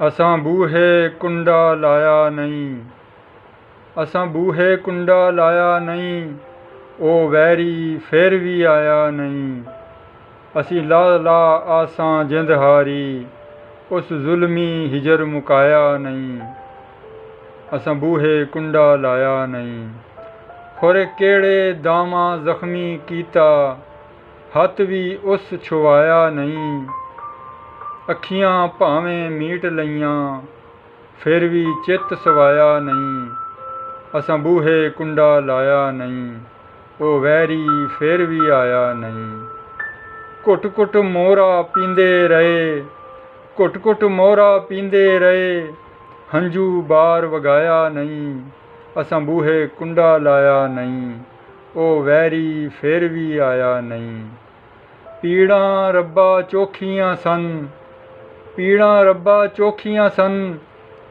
असां बूहे कुंडा लाया नहीं, असां बूहे कुंडा लाया नहीं, ओ वैरी फिर भी आया नहीं। असी ला ला आसां जिंद हारी, उस जुल्मी हिजर मुकाया नहीं। असां बूहे कुंडा लाया नहीं, खोरे केड़े दामा जख्मी कीता, हथ भी उस छुवाया नहीं। अखियां भावें मीट लईयां, फिर भी चित सवाया नहीं। असां बूहे कुंडा लाया नहीं, ओ वैरी फिर भी आया नहीं। घुट घुट मोहरा पींदे रहे, घुट घुट मोहरा पींदे रहे, हंझू बार वगाया नहीं। असां बूहे कुंडा लाया नहीं, ओ वैरी फिर भी आया नहीं। पीड़ां रब्बा चोखियां सन, पीड़ां रब्बा चोखियां सन,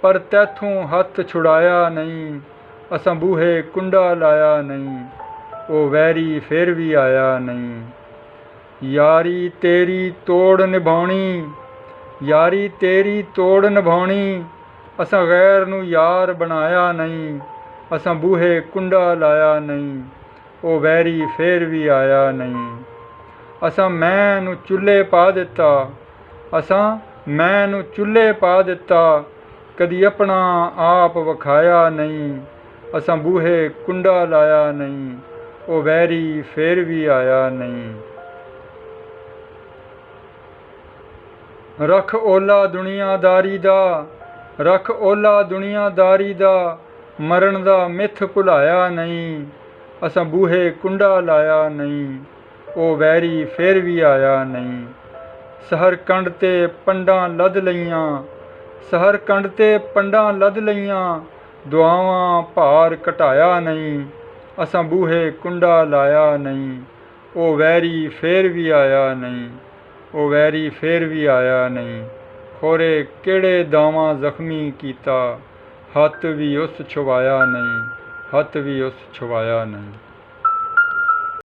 पर तैथों हथ छुड़ाया नहीं। असां बूहे कुंडा लाया नहीं, ओ वैरी फिर भी आया नहीं। यारी तेरी तोड़ निभाउणी, यारी तेरी तोड़ निभाउणी, असां गैर नूं यार बनाया नहीं। असां बूहे कुंडा लाया नहीं, ओ वैरी फिर भी आया नहीं। असां मैं नूं चुल्हे पा दिता, असां मैं नूं चुल्हे पा दिता, कदी अपना आप विखाया नहीं। असां बूहे कुंडा लाया नहीं, ओ वैरी फिर भी आया नहीं। रख ओला दुनियादारी दा, रख ओला दुनियादारी दा, मरण दा मिथ भुलाया नहीं। असां बूहे कुंडा लाया नहीं, ओ वैरी फिर भी आया नहीं। सहर कंड ते पंडां लद लईयां, सहर कंड ते पंडां लद लईयां, दुआवां भार घटाया नहीं। असां बूहे कुंडा लाया नहीं, ओ वैरी फिर भी आया नहीं, ओ वैरी फिर भी आया नहीं। खोरे केड़े दावां जख्मी कीता, हथ भी उस छुवाया नहीं, हथ भी उस छुवाया नहीं।